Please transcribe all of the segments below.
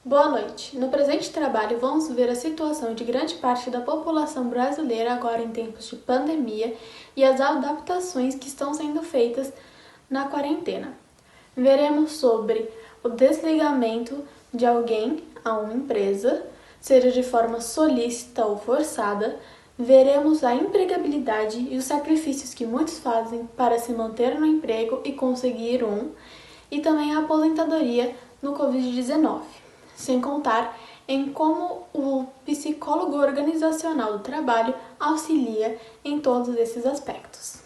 Boa noite. No presente trabalho, vamos ver a situação de grande parte da população brasileira agora em tempos de pandemia e as adaptações que estão sendo feitas na quarentena. Veremos sobre o desligamento de alguém a uma empresa, seja de forma solícita ou forçada. Veremos a empregabilidade e os sacrifícios que muitos fazem para se manter no emprego e conseguir um, e também a aposentadoria no Covid-19, sem contar em como o psicólogo organizacional do trabalho auxilia em todos esses aspectos.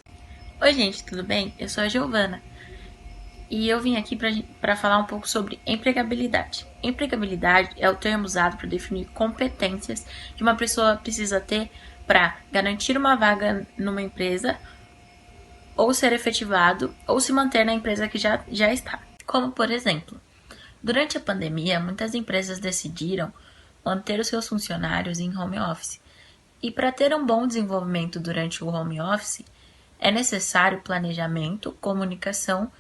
Oi, gente, tudo bem? Eu sou a Giovana e eu vim aqui para falar um pouco sobre empregabilidade. Empregabilidade é o termo usado para definir competências que uma pessoa precisa ter para garantir uma vaga numa empresa, ou ser efetivado, ou se manter na empresa que já está. Como, por exemplo, durante a pandemia, muitas empresas decidiram manter os seus funcionários em home office. E para ter um bom desenvolvimento durante o home office, é necessário planejamento, comunicação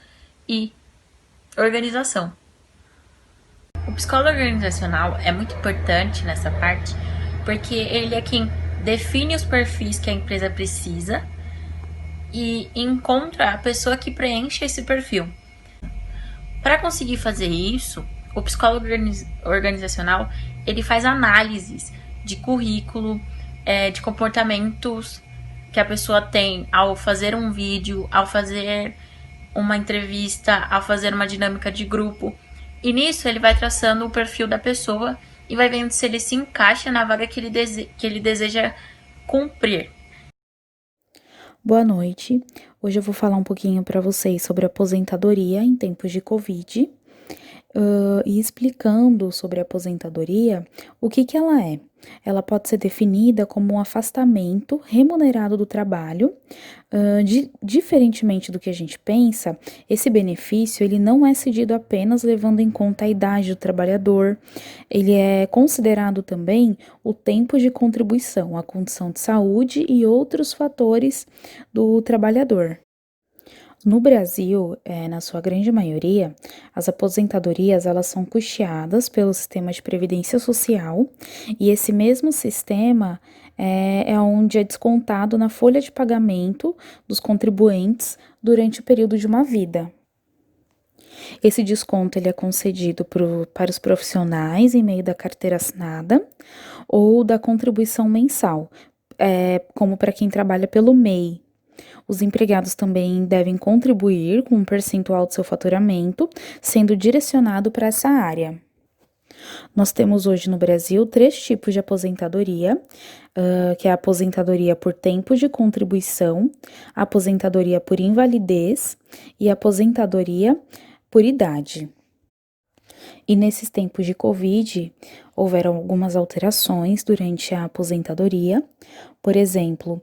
e organização. O psicólogo organizacional é muito importante nessa parte, porque ele é quem define os perfis que a empresa precisa e encontra a pessoa que preenche esse perfil. Para conseguir fazer isso, o psicólogo organizacional ele faz análises de currículo, de comportamentos que a pessoa tem ao fazer um vídeo, ao fazer uma entrevista, ao fazer uma dinâmica de grupo. E nisso ele vai traçando o perfil da pessoa e vai vendo se ele se encaixa na vaga que ele deseja cumprir. Boa noite. Hoje eu vou falar um pouquinho para vocês sobre aposentadoria em tempos de Covid, e explicando sobre a aposentadoria, o que ela é. Ela pode ser definida como um afastamento remunerado do trabalho. Diferentemente do que a gente pensa, esse benefício ele não é cedido apenas levando em conta a idade do trabalhador, ele é considerado também o tempo de contribuição, a condição de saúde e outros fatores do trabalhador. No Brasil, na sua grande maioria, as aposentadorias elas são custeadas pelo sistema de previdência social e esse mesmo sistema é onde é descontado na folha de pagamento dos contribuintes durante o período de uma vida. Esse desconto ele é concedido para os profissionais em meio da carteira assinada ou da contribuição mensal, como para quem trabalha pelo MEI. Os empregados também devem contribuir com um percentual do seu faturamento, sendo direcionado para essa área. Nós temos hoje no Brasil 3 tipos de aposentadoria, que é a aposentadoria por tempo de contribuição, a aposentadoria por invalidez e a aposentadoria por idade. E nesses tempos de Covid, houveram algumas alterações durante a aposentadoria. Por exemplo,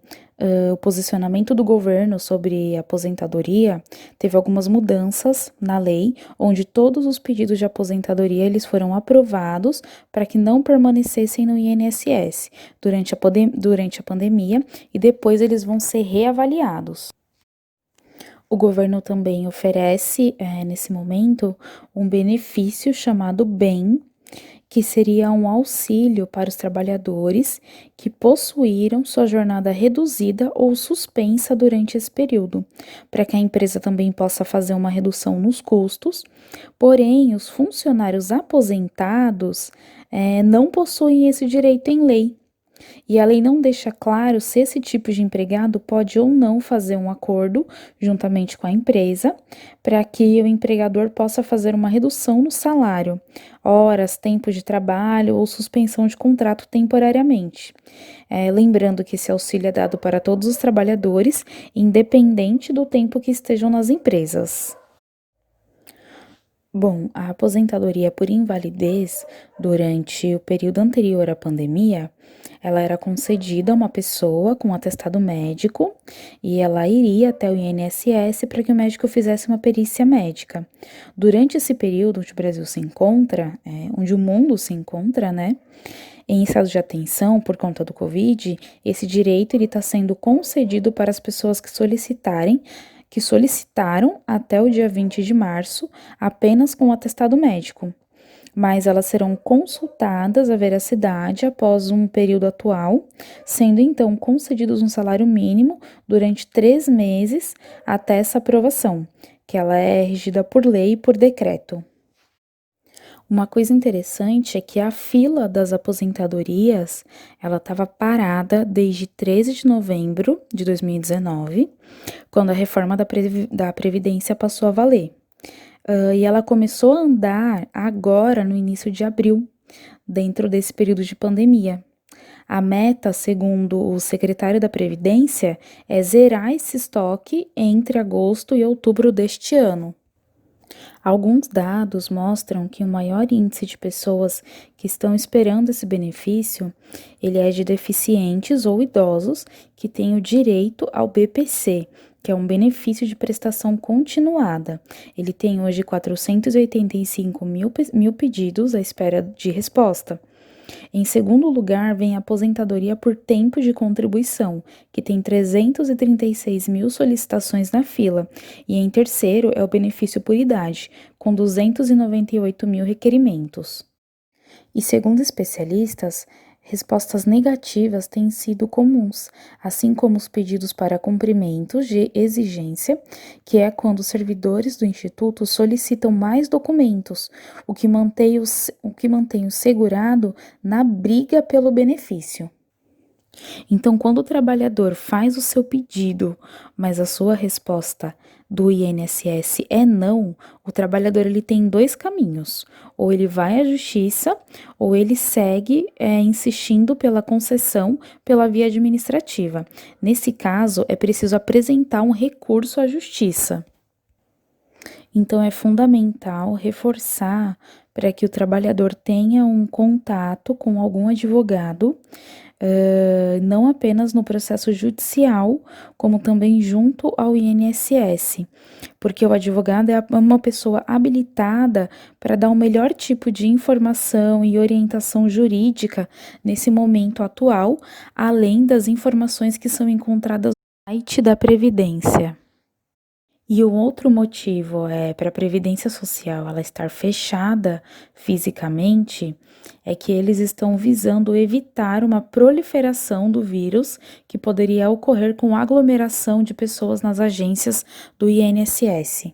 o posicionamento do governo sobre a aposentadoria teve algumas mudanças na lei, onde todos os pedidos de aposentadoria eles foram aprovados para que não permanecessem no INSS durante a pandemia e depois eles vão ser reavaliados. O governo também oferece, nesse momento, um benefício chamado BEM, que seria um auxílio para os trabalhadores que possuíram sua jornada reduzida ou suspensa durante esse período, para que a empresa também possa fazer uma redução nos custos. Porém, os funcionários aposentados não possuem esse direito em lei. E a lei não deixa claro se esse tipo de empregado pode ou não fazer um acordo juntamente com a empresa para que o empregador possa fazer uma redução no salário, horas, tempo de trabalho ou suspensão de contrato temporariamente. Lembrando que esse auxílio é dado para todos os trabalhadores, independente do tempo que estejam nas empresas. Bom, a aposentadoria por invalidez durante o período anterior à pandemia, ela era concedida a uma pessoa com atestado médico e ela iria até o INSS para que o médico fizesse uma perícia médica. Durante esse período onde o Brasil se encontra, onde o mundo se encontra, né, em estado de atenção por conta do Covid, esse direito está sendo concedido para as pessoas que solicitaram até o dia 20 de março apenas com o atestado médico. mas elas serão consultadas a veracidade após um período atual, sendo então concedidos um salário mínimo durante 3 meses até essa aprovação, que ela é regida por lei e por decreto. Uma coisa interessante é que a fila das aposentadorias, ela estava parada desde 13 de novembro de 2019, quando a reforma da Previdência passou a valer. E ela começou a andar agora no início de abril, dentro desse período de pandemia. A meta, segundo o secretário da Previdência, é zerar esse estoque entre agosto e outubro deste ano. Alguns dados mostram que o maior índice de pessoas que estão esperando esse benefício, ele é de deficientes ou idosos que têm o direito ao BPC, que é um benefício de prestação continuada. Ele tem hoje 485 mil pedidos à espera de resposta. Em segundo lugar, vem a aposentadoria por tempo de contribuição, que tem 336 mil solicitações na fila, e em terceiro é o benefício por idade, com 298 mil requerimentos. E segundo especialistas, respostas negativas têm sido comuns, assim como os pedidos para cumprimentos de exigência, que é quando os servidores do Instituto solicitam mais documentos, o que mantém o segurado na briga pelo benefício. Então, quando o trabalhador faz o seu pedido, mas a sua resposta do INSS é não, o trabalhador ele tem dois caminhos: ou ele vai à justiça, ou ele segue insistindo pela concessão pela via administrativa. Nesse caso, é preciso apresentar um recurso à justiça. Então, é fundamental reforçar para que o trabalhador tenha um contato com algum advogado, não apenas no processo judicial, como também junto ao INSS, porque o advogado é uma pessoa habilitada para dar o melhor tipo de informação e orientação jurídica nesse momento atual, além das informações que são encontradas no site da Previdência. E o outro motivo é para a Previdência Social ela estar fechada fisicamente é que eles estão visando evitar uma proliferação do vírus que poderia ocorrer com aglomeração de pessoas nas agências do INSS.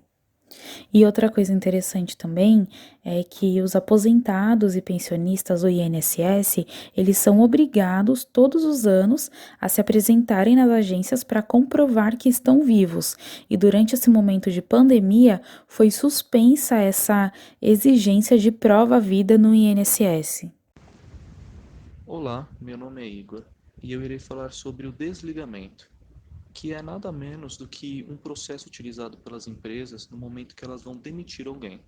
E outra coisa interessante também é que os aposentados e pensionistas do INSS, eles são obrigados todos os anos a se apresentarem nas agências para comprovar que estão vivos. E durante esse momento de pandemia, foi suspensa essa exigência de prova-vida no INSS. Olá, meu nome é Igor e eu irei falar sobre o desligamento, que é nada menos do que um processo utilizado pelas empresas no momento que elas vão demitir alguém.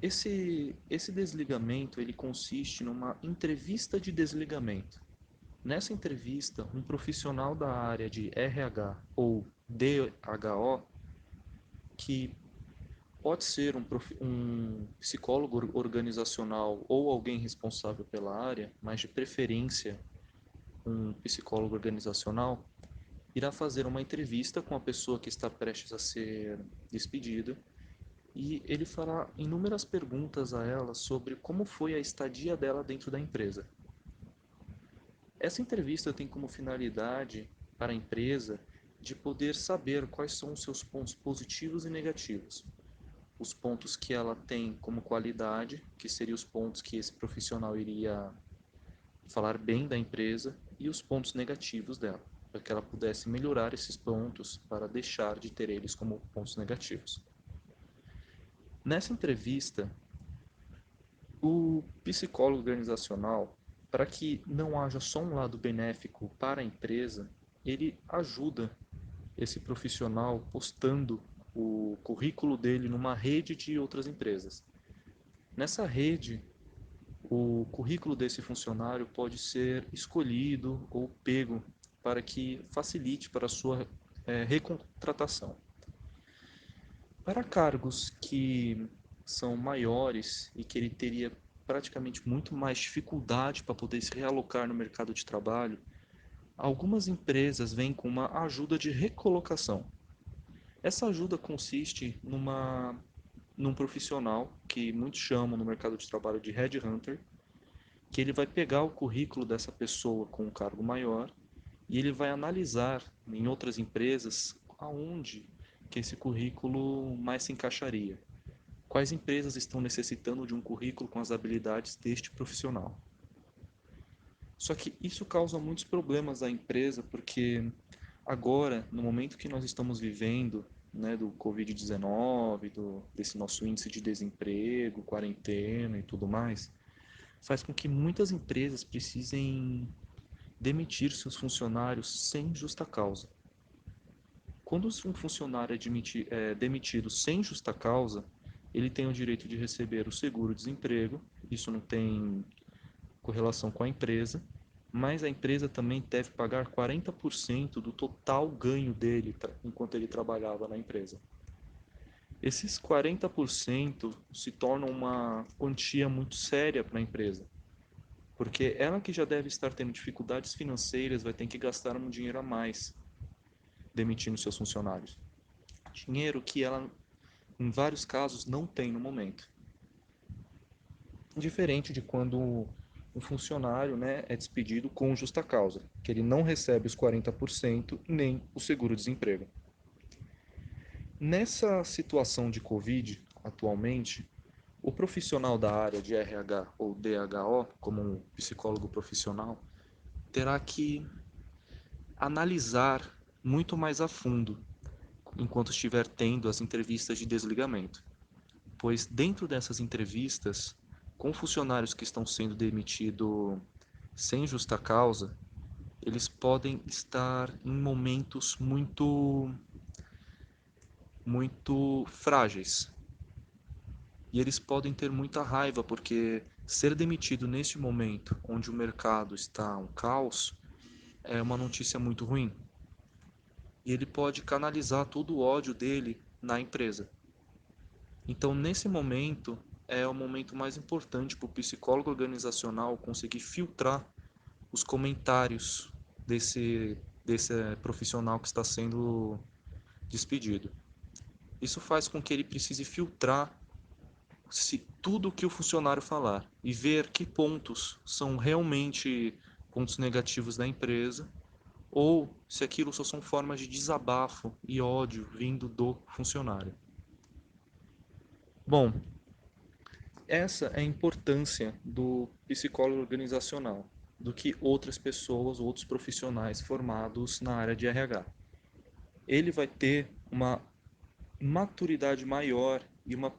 Esse desligamento ele consiste numa entrevista de desligamento. Nessa entrevista, um profissional da área de RH ou DHO, que pode ser um psicólogo organizacional ou alguém responsável pela área, mas de preferência um psicólogo organizacional, irá fazer uma entrevista com a pessoa que está prestes a ser despedida e ele fará inúmeras perguntas a ela sobre como foi a estadia dela dentro da empresa. Essa entrevista tem como finalidade para a empresa de poder saber quais são os seus pontos positivos e negativos. Os pontos que ela tem como qualidade, que seriam os pontos que esse profissional iria falar bem da empresa, e os pontos negativos dela, para que ela pudesse melhorar esses pontos para deixar de ter eles como pontos negativos. Nessa entrevista, o psicólogo organizacional, para que não haja só um lado benéfico para a empresa, ele ajuda esse profissional postando o currículo dele numa rede de outras empresas. Nessa rede, o currículo desse funcionário pode ser escolhido ou pego para que facilite para a sua recontratação. Para cargos que são maiores e que ele teria praticamente muito mais dificuldade para poder se realocar no mercado de trabalho, algumas empresas vêm com uma ajuda de recolocação. Essa ajuda consiste num profissional que muitos chamam no mercado de trabalho de headhunter, que ele vai pegar o currículo dessa pessoa com um cargo maior e ele vai analisar em outras empresas aonde que esse currículo mais se encaixaria. Quais empresas estão necessitando de um currículo com as habilidades deste profissional? Só que isso causa muitos problemas à empresa, porque agora, no momento que nós estamos vivendo, né, do Covid-19, desse nosso índice de desemprego, quarentena e tudo mais, faz com que muitas empresas precisem demitir seus funcionários sem justa causa. Quando um funcionário é demitido sem justa causa, ele tem o direito de receber o seguro-desemprego, isso não tem correlação com a empresa, mas a empresa também deve pagar 40% do total ganho dele enquanto ele trabalhava na empresa. Esses 40% se tornam uma quantia muito séria para a empresa, porque ela que já deve estar tendo dificuldades financeiras vai ter que gastar um dinheiro a mais demitindo seus funcionários. Dinheiro que ela, em vários casos, não tem no momento. Diferente de quando um funcionário, né, é despedido com justa causa, que ele não recebe os 40% nem o seguro-desemprego. Nessa situação de Covid, atualmente, o profissional da área de RH ou DHO, como um psicólogo profissional, terá que analisar muito mais a fundo enquanto estiver tendo as entrevistas de desligamento, pois dentro dessas entrevistas, com funcionários que estão sendo demitidos sem justa causa, eles podem estar em momentos muito frágeis. E eles podem ter muita raiva, porque ser demitido neste momento, onde o mercado está um caos, é uma notícia muito ruim. E ele pode canalizar todo o ódio dele na empresa. Então, nesse momento, é o momento mais importante para o psicólogo organizacional conseguir filtrar os comentários desse profissional que está sendo despedido. Isso faz com que ele precise filtrar se tudo que o funcionário falar e ver que pontos são realmente pontos negativos da empresa ou se aquilo só são formas de desabafo e ódio vindo do funcionário. Bom, essa é a importância do psicólogo organizacional, do que outras pessoas, outros profissionais formados na área de RH. Ele vai ter uma maturidade maior e uma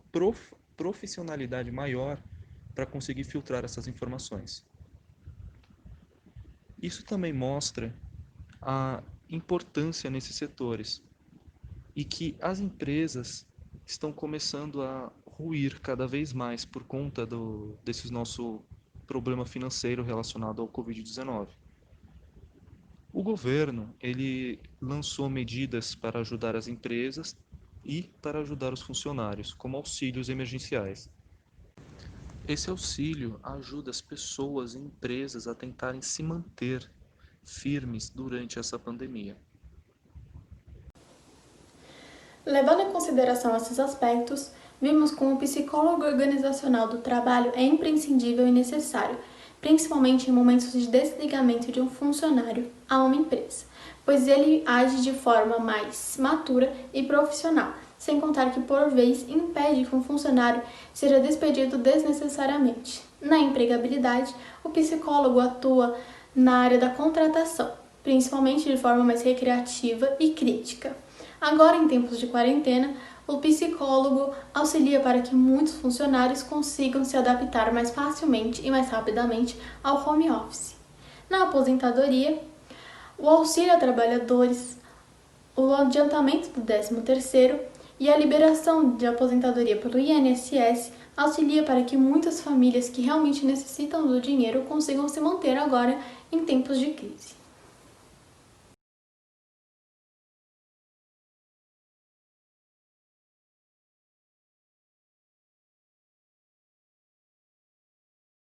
profissionalidade maior para conseguir filtrar essas informações. Isso também mostra a importância nesses setores e que as empresas estão começando a ruir cada vez mais por conta desse nosso problema financeiro relacionado ao Covid-19. O governo, ele lançou medidas para ajudar as empresas e para ajudar os funcionários, como auxílios emergenciais. Esse auxílio ajuda as pessoas e empresas a tentarem se manter firmes durante essa pandemia. Levando em consideração esses aspectos, vimos como o psicólogo organizacional do trabalho é imprescindível e necessário, principalmente em momentos de desligamento de um funcionário a uma empresa, pois ele age de forma mais matura e profissional, sem contar que, por vezes, impede que um funcionário seja despedido desnecessariamente. Na empregabilidade, o psicólogo atua na área da contratação, principalmente de forma mais recreativa e crítica. Agora, em tempos de quarentena, o psicólogo auxilia para que muitos funcionários consigam se adaptar mais facilmente e mais rapidamente ao home office. Na aposentadoria, o auxílio a trabalhadores, o adiantamento do 13º e a liberação de aposentadoria pelo INSS auxilia para que muitas famílias que realmente necessitam do dinheiro consigam se manter agora em tempos de crise.